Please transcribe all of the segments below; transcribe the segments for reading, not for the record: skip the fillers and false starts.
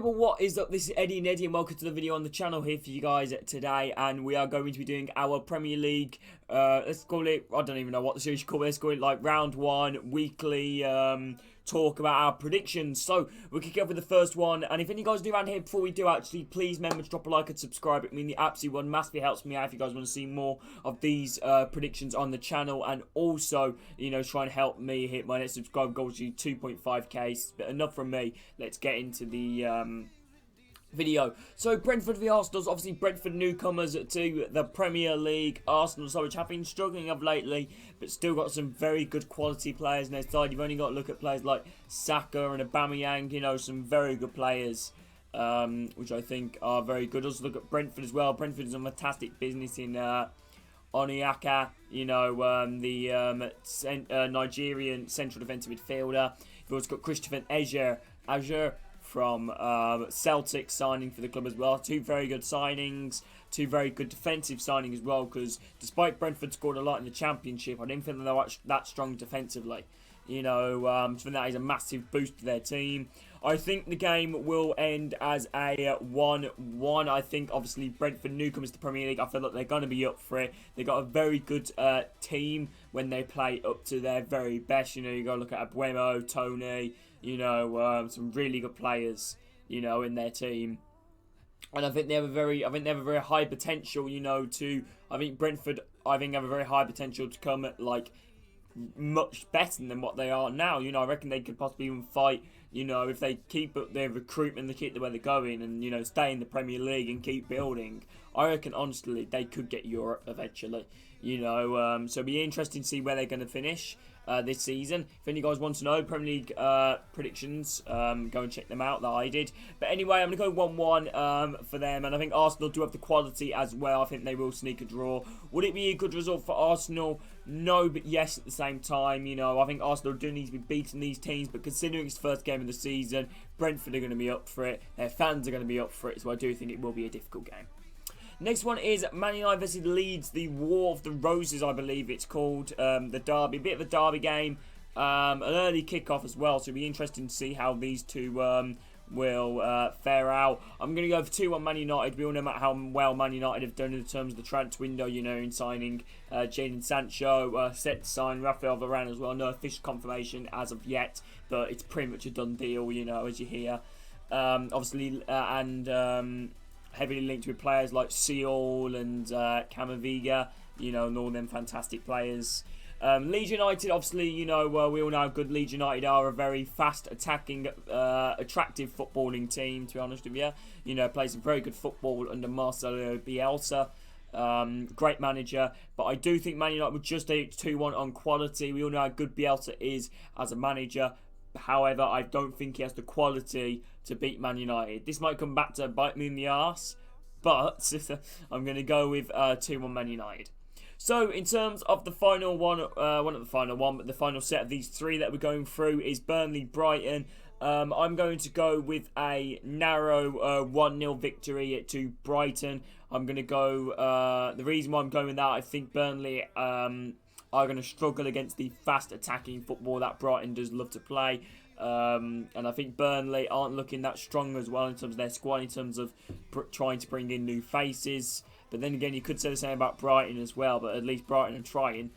Well, what is up? This is Eddie and Eddie, and welcome to the video on the channel here for you guys today. And we are going to be doing our Premier League, let's call it, I don't even know what the series you call it, let's call it like round one, weekly talk about our predictions. So we'll kick off with the first one, and if any guys do around here before we do actually, please remember to drop a like and subscribe. It means the absolute one massively helps me out if you guys want to see more of these predictions on the channel, and also, you know, try and help me hit my next subscribe goal to 2.5k. But enough from me, let's get into the video. So Brentford v Arsenal. Obviously Brentford newcomers to the Premier League. Arsenal, so which have been struggling of lately, but still got some very good quality players in their side. You've only got to look at players like Saka and Aubameyang, you know, some very good players, which I think are very good. Also look at Brentford as well. Brentford is a fantastic business in Onyeka, you know, the Nigerian central defensive midfielder. You've also got Christopher Azure from Celtic signing for the club as well. Two very good signings, two very good defensive signings as well, because despite Brentford scored a lot in the Championship, I didn't think they were that strong defensively. You know, so that is a massive boost to their team. I think the game will end as a 1-1. I think, obviously, Brentford newcomers to the Premier League, I feel like they're going to be up for it. They've got a very good team when they play up to their very best. You know, you got to look at Abuemo, Tony, you know, some really good players, you know, in their team. And I think they have a very high potential, you know, I think Brentford, have a very high potential to come at, like, much better than what they are now. You know, I reckon they could possibly even fight, you know, if they keep up their recruitment, they keep the way they're going, and, you know, stay in the Premier League and keep building. I reckon, honestly, they could get Europe eventually. You know, so it'll be interesting to see where they're going to finish this season. If any guys want to know Premier League predictions, go and check them out that I did. But anyway, I'm going to go 1-1 for them, and I think Arsenal do have the quality as well. I think they will sneak a draw. Would it be a good result for Arsenal? No, but yes at the same time. You know, I think Arsenal do need to be beating these teams, but considering it's the first game of the season, Brentford are going to be up for it. Their fans are going to be up for it, so I do think it will be a difficult game. Next one is Man United versus Leeds, the War of the Roses, I believe it's called. The derby, a bit of a derby game. An early kickoff as well, so it'll be interesting to see how these two will fare out. I'm going to go for 2-1 Man United. We all know how well Man United have done in terms of the transfer window, you know, in signing Jadon Sancho, set to sign Rafael Varane as well. No official confirmation as of yet, but it's pretty much a done deal, you know, as you hear. Obviously, heavily linked with players like Seoul and Camavinga, you know, and all them fantastic players. Leeds United, obviously, you know, we all know how good Leeds United are. A very fast, attacking, attractive footballing team, to be honest with you. You know, plays some very good football under Marcelo Bielsa. Great manager. But I do think Man United would just take 2-1 on quality. We all know how good Bielsa is as a manager. However, I don't think he has the quality to beat Man United. This might come back to bite me in the arse, but I'm going to go with 2-1 Man United. So, in terms of the final one, not the final one, but the final set of these three that we're going through is Burnley-Brighton. I'm going to go with a narrow 1-0 victory to Brighton. I'm going to go, the reason why I'm going with that, I think Burnley are going to struggle against the fast attacking football that Brighton does love to play. And I think Burnley aren't looking that strong as well in terms of their squad, in terms of trying to bring in new faces. But then again, you could say the same about Brighton as well, but at least Brighton are trying.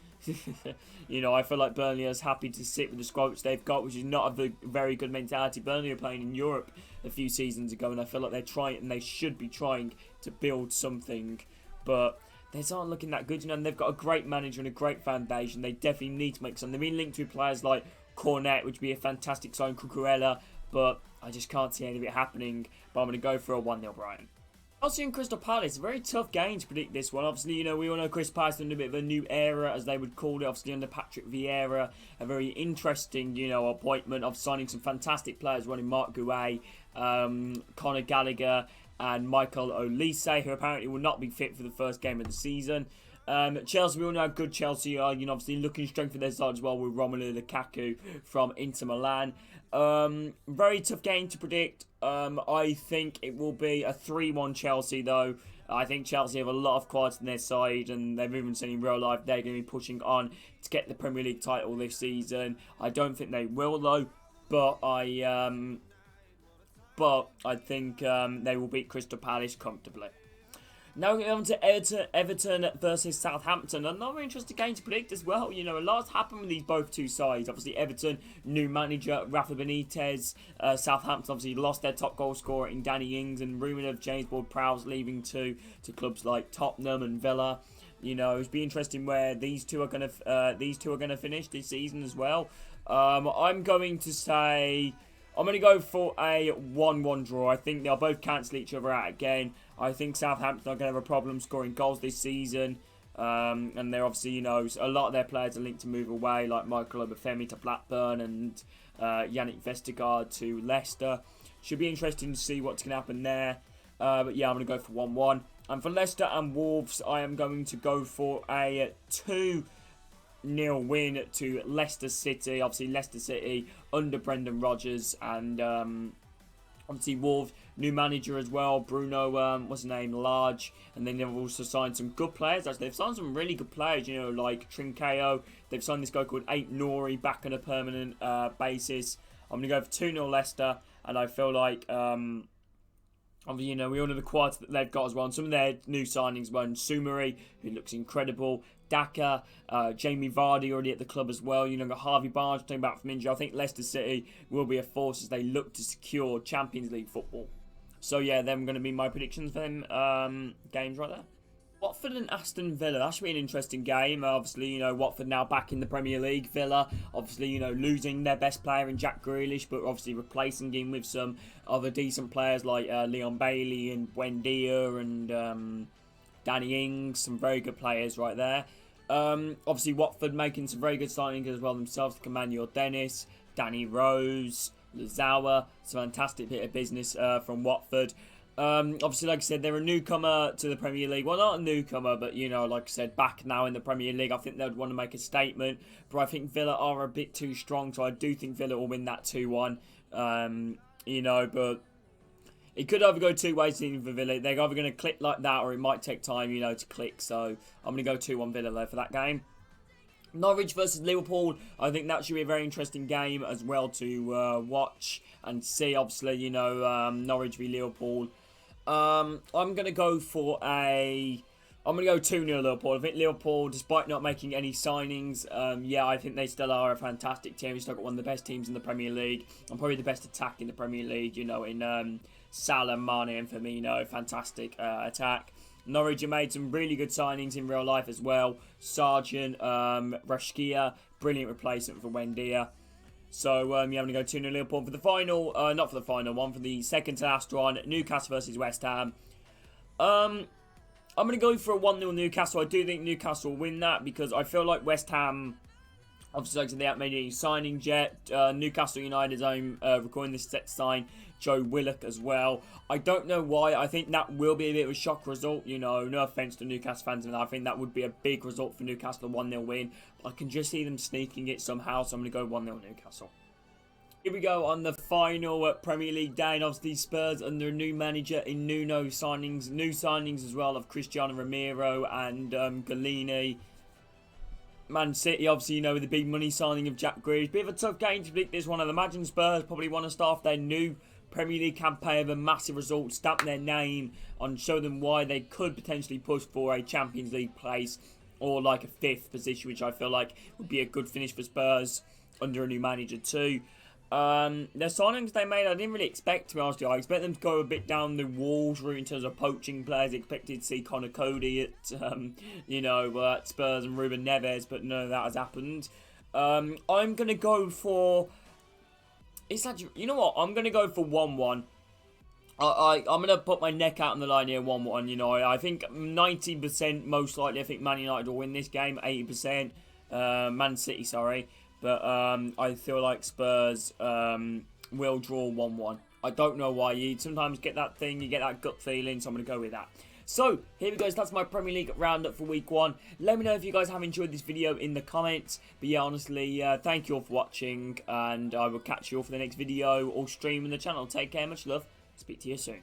You know, I feel like Burnley is happy to sit with the squad which they've got, which is not a very good mentality. Burnley were playing in Europe a few seasons ago, and I feel like they're trying, and they should be trying to build something. But they aren't looking that good, you know, and they've got a great manager and a great foundation. They definitely need to make some. They've been linked with players like Cornet, which would be a fantastic sign, Cucurella, but I just can't see any of it happening. But I'm going to go for a 1-0 Brighton. Chelsea and Crystal Palace, a very tough game to predict this one. Obviously, you know, we all know Crystal Palace in a bit of a new era, as they would call it, obviously under Patrick Vieira. A very interesting, you know, appointment of signing some fantastic players, running Mark Guay, Conor Gallagher, and Michael Olise, who apparently will not be fit for the first game of the season. Chelsea, we all know how good Chelsea are, you know, obviously looking to strengthen their side as well with Romelu Lukaku from Inter Milan. Very tough game to predict. I think it will be a 3-1 Chelsea, though. I think Chelsea have a lot of quality in their side, and they've even seen in real life they're going to be pushing on to get the Premier League title this season. I don't think they will, though, but I but I think they will beat Crystal Palace comfortably. Now we get on to Everton versus Southampton. Another interesting game to predict as well. You know, a lot's happened with these both two sides. Obviously, Everton, new manager, Rafa Benitez. Southampton obviously lost their top goal scorer in Danny Ings, and rumour of James Ward-Prowse leaving to clubs like Tottenham and Villa. You know, it'll be interesting where these two are gonna finish this season as well. I'm going to go for a 1-1 draw. I think they'll both cancel each other out again. I think Southampton are going to have a problem scoring goals this season. And they're obviously, you know, a lot of their players are linked to move away, like Michael Obafemi to Blackburn and Yannick Vestergaard to Leicester. Should be interesting to see what's going to happen there. But yeah, I'm going to go for 1-1. And for Leicester and Wolves, I am going to go for a 2-0 win to Leicester City. Obviously, Leicester City under Brendan Rodgers, and obviously Wolves, new manager as well, Bruno, what's his name, Large, and then they've also signed some good players. Actually, they've signed some really good players, you know, like Trincao. They've signed this guy called Ait Nouri back on a permanent basis. I'm going to go for 2-0 Leicester, and I feel like obviously, you know, we all know the quality that they've got as well. And some of their new signings were Sumari, who looks incredible. Daka, Jamie Vardy already at the club as well. You know, got Harvey Barnes talking about from injury. I think Leicester City will be a force as they look to secure Champions League football. So yeah, them going to be my predictions for them games right there. Watford and Aston Villa, that should be an interesting game. Obviously, you know, Watford now back in the Premier League. Villa, obviously, you know, losing their best player in Jack Grealish, but obviously replacing him with some other decent players like Leon Bailey and Buendia and Danny Ings. Some very good players right there. Obviously, Watford making some very good signings as well themselves. Emmanuel Dennis, Danny Rose, Lazawa. It's a fantastic bit of business from Watford. Obviously, like I said, they're a newcomer to the Premier League. Well, not a newcomer, but, you know, like I said, back now in the Premier League. I think they'd want to make a statement. But I think Villa are a bit too strong, so I do think Villa will win that 2-1. You know, but it could either go two ways for Villa. They're either going to click like that, or it might take time, you know, to click. So I'm going to go 2-1 Villa there for that game. Norwich versus Liverpool. I think that should be a very interesting game as well to watch and see. Obviously, you know, Norwich v Liverpool. I'm going to go for I'm going to go 2-0 Liverpool. I think Liverpool, despite not making any signings, yeah, I think they still are a fantastic team. They've still got one of the best teams in the Premier League. And probably the best attack in the Premier League, you know, in Salah, Mane and Firmino. Fantastic attack. Norwich have made some really good signings in real life as well. Sargent, Rashkia, brilliant replacement for Buendia. So, yeah, I'm going to go 2-0 Liverpool for the final, not for the final one, for the second to last one, Newcastle versus West Ham. I'm going to go for a 1-0 Newcastle. I do think Newcastle will win that because I feel like West Ham, obviously, like I said, they haven't made any signings yet. Newcastle United's own recording this set to sign Joe Willock as well. I don't know why. I think that will be a bit of a shock result. You know, no offence to Newcastle fans, and I think that would be a big result for Newcastle, a 1-0 win. But I can just see them sneaking it somehow, so I'm going to go 1-0 Newcastle. Here we go on the final Premier League day, and obviously Spurs under a new manager in new signings as well of Cristiano Romero and Galini. Man City, obviously, you know, with the big money signing of Jack Grealish. Bit of a tough game to predict this one. I'd imagine Spurs probably want to start off their new Premier League campaign with a massive result, stamp their name and show them why they could potentially push for a Champions League place or like a 5th position, which I feel like would be a good finish for Spurs under a new manager too. Their signings they made, I didn't really expect, to be honest with you. I expect them to go a bit down the Wolves route in terms of poaching players. I expected to see Connor Cody at, you know, at Spurs and Ruben Neves, but none of that has happened. I'm going to go for... It's actually, you know what? I'm going to go for 1-1. I'm going to put my neck out on the line here, 1-1. You know, I think 90% most likely, I think Man United will win this game. 80%, Man City, sorry. But I feel like Spurs will draw 1-1. I don't know why. You sometimes get that thing, you get that gut feeling, so I'm going to go with that. So, here we go. So that's my Premier League roundup for week 1. Let me know if you guys have enjoyed this video in the comments. But yeah, honestly, thank you all for watching. And I will catch you all for the next video or stream on the channel. Take care, much love. Speak to you soon.